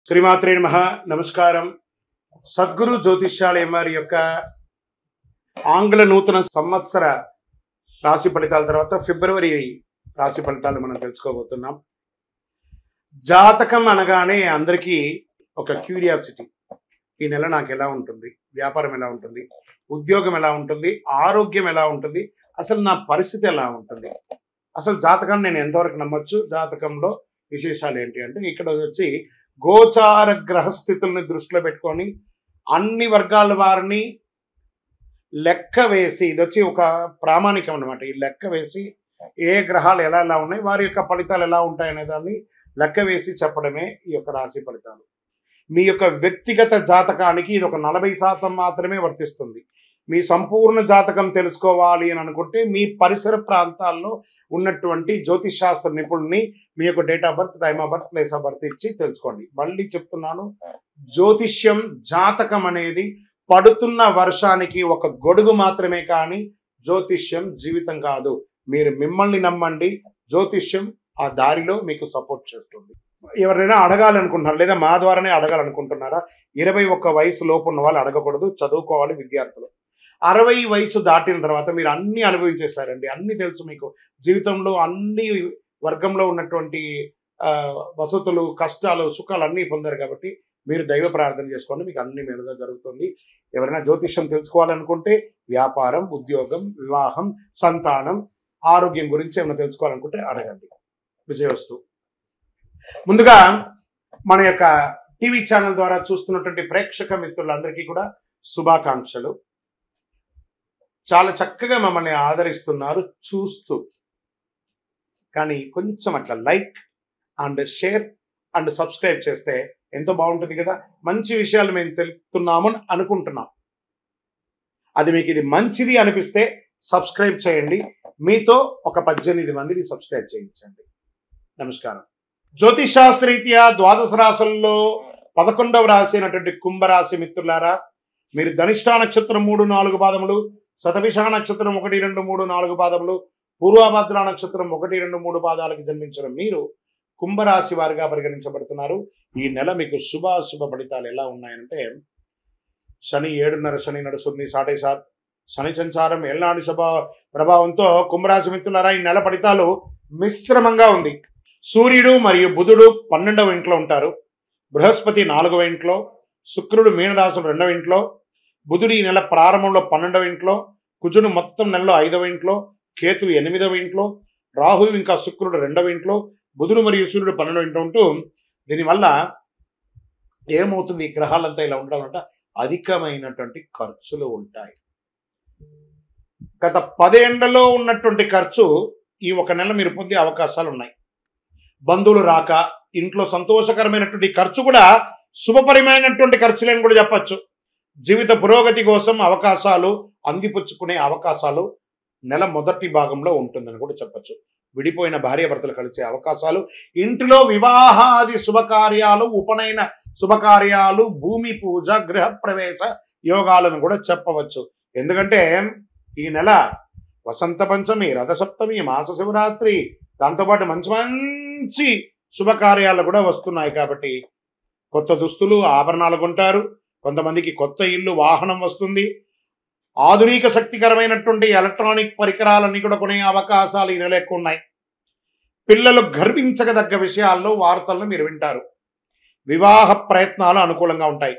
శ్రీమాత్రే నమః. నమస్కారం. సద్గురు జ్యోతిష్యాలయం వారి యొక్క ఆంగ్ల నూతన సంవత్సర రాశి ఫలితాల తర్వాత ఫిబ్రవరి రాశి ఫలితాలు మనం తెలుసుకోబోతున్నాం. జాతకం అనగానే అందరికీ ఒక క్యూరియాసిటీ. ఈ నెల నాకు ఎలా ఉంటుంది, వ్యాపారం ఎలా ఉంటుంది, ఉద్యోగం ఎలా ఉంటుంది, ఆరోగ్యం ఎలా ఉంటుంది, అసలు నా పరిస్థితి ఎలా ఉంటుంది, అసలు జాతకాన్ని నేను ఎంతవరకు నమ్మొచ్చు, జాతకంలో విశేషాలు ఏంటి అంటే ఇక్కడ వచ్చి గోచార గ్రహస్థితుల్ని దృష్టిలో పెట్టుకొని అన్ని వర్గాల వారిని లెక్క వేసి, ఇది వచ్చి ఒక ప్రామాణికం అనమాట. ఈ లెక్క వేసి ఏ గ్రహాలు ఎలా ఎలా ఉన్నాయి, వారి యొక్క ఫలితాలు ఎలా ఉంటాయనే దాన్ని లెక్క వేసి చెప్పడమే ఈ యొక్క రాశి ఫలితాలు. మీ యొక్క వ్యక్తిగత జాతకానికి ఇది ఒక 40% మాత్రమే వర్తిస్తుంది. మీ సంపూర్ణ జాతకం తెలుసుకోవాలి అని అనుకుంటే మీ పరిసర ప్రాంతాల్లో ఉన్నటువంటి జ్యోతిష్ శాస్త్ర నిపుణుల్ని మీ యొక్క date of birth, time of birth, place of birth ఇచ్చి తెలుసుకోండి. మళ్ళీ చెప్తున్నాను, జ్యోతిష్యం జాతకం అనేది పడుతున్న వర్షానికి ఒక గొడుగు మాత్రమే, కానీ జ్యోతిష్యం జీవితం కాదు. మీరు మిమ్మల్ని నమ్మండి, జ్యోతిష్యం ఆ దారిలో మీకు సపోర్ట్ చేస్తుంది. ఎవరైనా అడగాలనుకుంటున్నారు లేదా మా ద్వారానే అడగాలనుకుంటున్నారా? 21 వయసు లోపు ఉన్న వాళ్ళు అడగకూడదు, చదువుకోవాలి విద్యార్థులు. 60 వయసు దాటిన తర్వాత మీరు అన్ని అనుభవించేశారండి, అన్ని తెలుసు మీకు. జీవితంలో అన్ని వర్గంలో ఉన్నటువంటి వసతులు, కష్టాలు, సుఖాలు అన్నీ పొందారు కాబట్టి మీరు దైవ ప్రార్థన చేసుకోండి, మీకు అన్ని మెరుగ్గా జరుగుతుంది. ఎవరైనా జ్యోతిష్యం తెలుసుకోవాలనుకుంటే వ్యాపారం, ఉద్యోగం, వివాహం, సంతానం, ఆరోగ్యం గురించి ఏమైనా తెలుసుకోవాలనుకుంటే అడగండి. విజయవస్తు. ముందుగా మన యొక్క టీవీ ఛానల్ ద్వారా చూస్తున్నటువంటి ప్రేక్షక మిత్రులందరికీ కూడా శుభాకాంక్షలు. చాలా చక్కగా మమ్మల్ని ఆదరిస్తున్నారు చూస్తూ, కానీ కొంచెం అట్లా like and share and subscribe చేస్తే ఎంతో బాగుంటుంది కదా. మంచి విషయాలు మేము తెలుపుతున్నాము అనుకుంటున్నాం. అది మీకు ఇది మంచిది అనిపిస్తే సబ్స్క్రైబ్ చేయండి. మీతో ఒక 18 మందిని సబ్స్క్రైబ్ చేయించండి. నమస్కారం. జ్యోతిష్ శాస్త్రరీత్యా ద్వాదశ రాశుల్లో 11వ రాశి అయినటువంటి కుంభరాశి మిత్రులారా, మీరు ధనిష్ఠా నక్షత్రం 3-4 పాదములు, శతభిష నక్షత్రం 1, 2, 3, 4 పాదములు, పూర్వభద్ర నక్షత్రం 1, 2, 3 పాదాలకు జన్మించిన మీరు కుంభరాశి వారిగా పరిగణించబడుతున్నారు. ఈ నెల మీకు శుభ ఫలితాలు ఎలా ఉన్నాయంటే, శని 7.5 శని నడుస్తుంది, 7.5 శని సంచారం ఏళ్ళనాటి ప్రభావంతో కుంభరాశి మిత్రులారా ఈ నెల ఫలితాలు మిశ్రమంగా ఉంది. సూర్యుడు మరియు బుధుడు 12వ ఇంట్లో ఉంటారు, బృహస్పతి 4వ ఇంట్లో, శుక్రుడు మీనరాశులు 2వ ఇంట్లో, బుధుడు ఈ నెల ప్రారంభంలో 12వ ఇంట్లో, కుజుడు మొత్తం నెలలో 5వ ఇంట్లో, కేతువు 8వ ఇంట్లో, రాహువు ఇంకా శుక్రుడు 2వ ఇంట్లో, బుధుడు మరియు సూర్యుడు 12వ ఇంట్లో ఉంటూ, దీనివల్ల ఏమవుతుంది, ఈ గ్రహాలంతా ఇలా ఉండడం వల్ల అధికమైనటువంటి ఖర్చులు ఉంటాయి. గత 10 ఏళ్లలో ఉన్నటువంటి ఖర్చు ఈ ఒక నెల మీరు పొందే అవకాశాలు ఉన్నాయి. బంధువులు రాక, ఇంట్లో సంతోషకరమైనటువంటి ఖర్చు కూడా శుభపరమైనటువంటి ఖర్చులని కూడా చెప్పచ్చు. జీవిత పురోగతి కోసం అవకాశాలు అందిపుచ్చుకునే అవకాశాలు నెల మొదటి భాగంలో ఉంటుందని కూడా చెప్పచ్చు. విడిపోయిన భార్యాభర్తలు కలిసే అవకాశాలు, ఇంటిలో వివాహాది శుభకార్యాలు, ఉపనయన శుభకార్యాలు, భూమి పూజ, గృహప్రవేశ యోగాలను కూడా చెప్పవచ్చు. ఎందుకంటే ఈ నెల వసంత పంచమి, రథసప్తమి, మాస శివరాత్రి, దాంతోపాటు మంచి శుభకార్యాలు కూడా వస్తున్నాయి. కాబట్టి కొత్త దుస్తులు, ఆభరణాలు కొంటారు. కొంతమందికి కొత్త ఇల్లు, వాహనం వస్తుంది. ఆధునిక శక్తికరమైనటువంటి ఎలక్ట్రానిక్ పరికరాలన్నీ కూడా కొనే అవకాశాలు ఈ నెల ఎక్కువ ఉన్నాయి. పిల్లలు గర్వించదగ్గ విషయాల్లో వార్తలను మీరు వింటారు. వివాహ ప్రయత్నాలు అనుకూలంగా ఉంటాయి.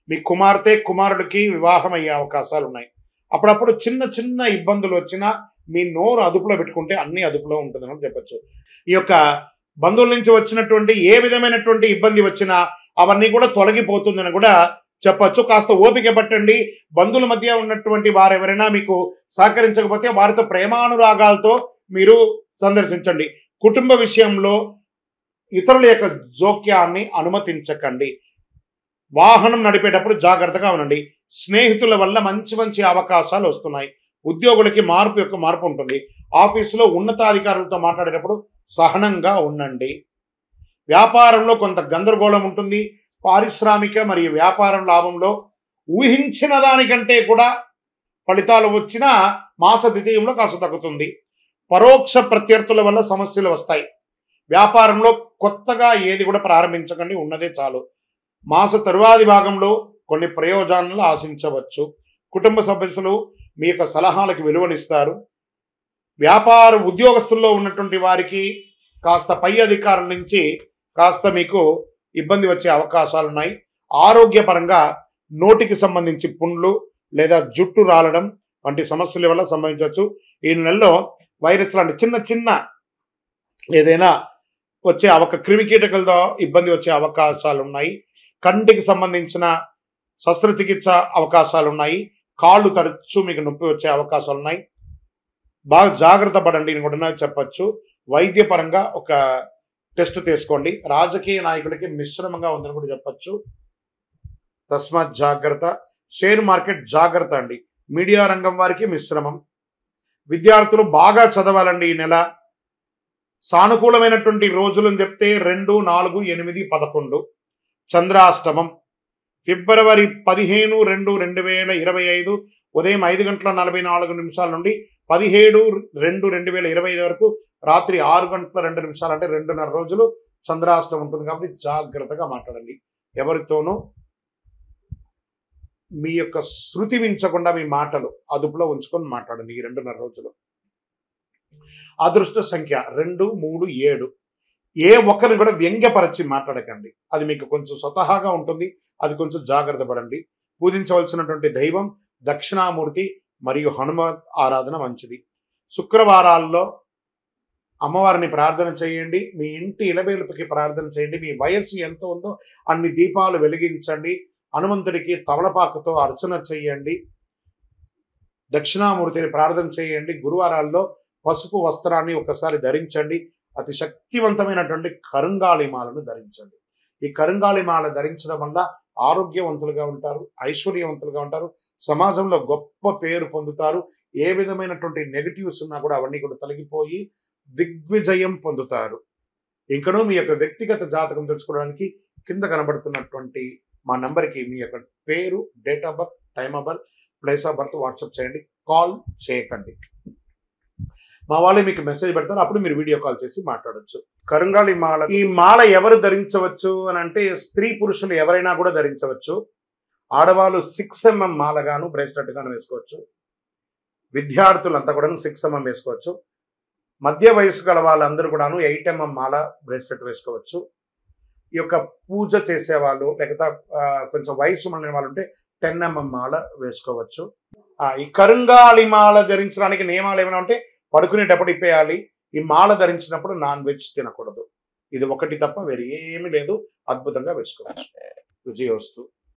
మీ కుమార్తె కుమారుడికి వివాహం అయ్యే అవకాశాలు ఉన్నాయి. అప్పుడప్పుడు చిన్న ఇబ్బందులు వచ్చినా మీ నోరు అదుపులో పెట్టుకుంటే అన్ని అదుపులో ఉంటుందని చెప్పచ్చు. ఈ యొక్క బంధువుల నుంచి వచ్చినటువంటి ఏ విధమైనటువంటి ఇబ్బంది వచ్చినా అవన్నీ కూడా తొలగిపోతుందని కూడా చెప్పచ్చు. కాస్త ఓపిక పట్టండి. బంధువుల మధ్య ఉన్నటువంటి వారు ఎవరైనా మీకు సహకరించకపోతే వారితో ప్రేమానురాగాలతో మీరు సందర్శించండి. కుటుంబ విషయంలో ఇతరుల యొక్క జోక్యాన్ని అనుమతించకండి. వాహనం నడిపేటప్పుడు జాగ్రత్తగా ఉండండి. స్నేహితుల వల్ల మంచి అవకాశాలు వస్తున్నాయి. ఉద్యోగులకి మార్పు ఉంటుంది. ఆఫీసులో ఉన్నతాధికారులతో మాట్లాడేటప్పుడు సహనంగా ఉండండి. వ్యాపారంలో కొంత గందరగోళం ఉంటుంది. పారిశ్రామిక మరియు వ్యాపారం లాభంలో ఊహించిన దానికంటే కూడా ఫలితాలు వచ్చినా మాస ద్వితీయంలో కాస్త తగ్గుతుంది. పరోక్ష ప్రత్యర్థుల వల్ల సమస్యలు వస్తాయి. వ్యాపారంలో కొత్తగా ఏది కూడా ప్రారంభించకండి, ఉన్నదే చాలు. మాస తరువాతి భాగంలో కొన్ని ప్రయోజనాలు ఆశించవచ్చు. కుటుంబ సభ్యులు మీ యొక్క సలహాలకు విలువనిస్తారు. వ్యాపార ఉద్యోగస్తుల్లో ఉన్నటువంటి వారికి కాస్త పై అధికారుల నుంచి కాస్త మీకు ఇబ్బంది వచ్చే అవకాశాలు ఉన్నాయి. ఆరోగ్యపరంగా నోటికి సంబంధించి పుండ్లు లేదా జుట్టు రాలడం వంటి సమస్యల వల్ల సంభవించవచ్చు. ఈ నెలలో వైరస్ లాంటి చిన్న చిన్న ఏదైనా వచ్చే క్రిమికీటకలతో ఇబ్బంది వచ్చే అవకాశాలు ఉన్నాయి. కంటికి సంబంధించిన శస్త్రచికిత్స అవకాశాలు ఉన్నాయి. కాళ్ళు తరచూ మీకు నొప్పి వచ్చే అవకాశాలు ఉన్నాయి. బాగా జాగ్రత్త పడండి అని కూడా చెప్పచ్చు. వైద్యపరంగా ఒక టెస్ట్ తీసుకోండి. రాజకీయ నాయకుడికి మిశ్రమంగా ఉందని కూడా చెప్పచ్చు. తస్మాత్ జాగ్రత్త. షేర్ మార్కెట్ జాగ్రత్త అండి. మీడియా రంగం వారికి మిశ్రమం. విద్యార్థులు బాగా చదవాలండి. ఈ నెల సానుకూలమైనటువంటి రోజులని చెప్తే 2, 4, 8, 11. చంద్రాష్టమం ఫిబ్రవరి 15, 2, 2025 ఉదయం 5:44 నుండి 17, 2, 2025 వరకు రాత్రి 6:02 అంటే 2.5 రోజులు చంద్రాష్టమం ఉంటుంది. కాబట్టి జాగ్రత్తగా మాట్లాడండి. ఎవరితోనూ మీ యొక్క శృతి మించకుండా మీ మాటలు అదుపులో ఉంచుకొని మాట్లాడండి ఈ 2.5 రోజులు. అదృష్ట సంఖ్య 2, 3, 7. ఏ ఒక్కరిని కూడా వ్యంగ్యపరచి మాట్లాడకండి. అది మీకు కొంచెం స్వతహాగా ఉంటుంది. అది కొంచెం జాగ్రత్త పడండి. పూజించవలసినటువంటి దైవం దక్షిణామూర్తి మరియు హనుమ ఆరాధన మంచిది. శుక్రవారాల్లో అమ్మవారిని ప్రార్థన చేయండి. మీ ఇంటి ఇలవేలుపుకి ప్రార్థన చేయండి. మీ వయస్సు ఎంత ఉందో అన్ని దీపాలు వెలిగించండి. హనుమంతుడికి తమలపాకుతో అర్చన చేయండి. దక్షిణామూర్తిని ప్రార్థన చేయండి. గురువారాల్లో పసుపు వస్త్రాన్ని ఒకసారి ధరించండి. అతి శక్తివంతమైనటువంటి కరుంగాళిమాలను ధరించండి. ఈ కరుంగాళిమాల ధరించడం వల్ల ఆరోగ్యవంతులుగా ఉంటారు, ఐశ్వర్యవంతులుగా ఉంటారు, సమాజంలో గొప్ప పేరు పొందుతారు. ఏ విధమైనటువంటి నెగిటివ్స్ ఉన్నా కూడా అవన్నీ కూడా తొలగిపోయి దిగ్విజయం పొందుతారు. ఇంకనూ మీ యొక్క వ్యక్తిగత జాతకం తెలుసుకోవడానికి కింద కనబడుతున్నటువంటి మా నంబర్కి మీ యొక్క పేరు, date of birth, time of birth, place of birth WhatsApp చేయండి. కాల్ చేయకండి. మా వాళ్ళు మీకు మెసేజ్ పెడతారు. అప్పుడు మీరు వీడియో కాల్ చేసి మాట్లాడచ్చు. కరుంగాళి మాల, ఈ మాల ఎవరు ధరించవచ్చు అని అంటే స్త్రీ పురుషులు ఎవరైనా కూడా ధరించవచ్చు. ఆడవాళ్ళు 6 mm మాలగాను బ్రేస్లెట్ గాను వేసుకోవచ్చు. విద్యార్థులంతా కూడా 6 mm వేసుకోవచ్చు. మధ్య వయసు గల వాళ్ళందరూ కూడాను 8 mm మాల బ్రేస్లెట్ వేసుకోవచ్చు. ఈ యొక్క పూజ చేసేవాళ్ళు లేకపోతే కొంచెం వయసు ఉన్న వాళ్ళు ఉంటే 10 mm మాల వేసుకోవచ్చు. ఈ కరుంగాళి మాల ధరించడానికి నియమాలు ఏమైనా ఉంటే పడుకునేటప్పుడు ఇప్పేయాలి. ఈ మాల ధరించినప్పుడు నాన్ వెజ్ తినకూడదు. ఇది ఒకటి తప్ప వేరే ఏమీ లేదు. అద్భుతంగా వేసుకోవచ్చు. విజయోస్తు.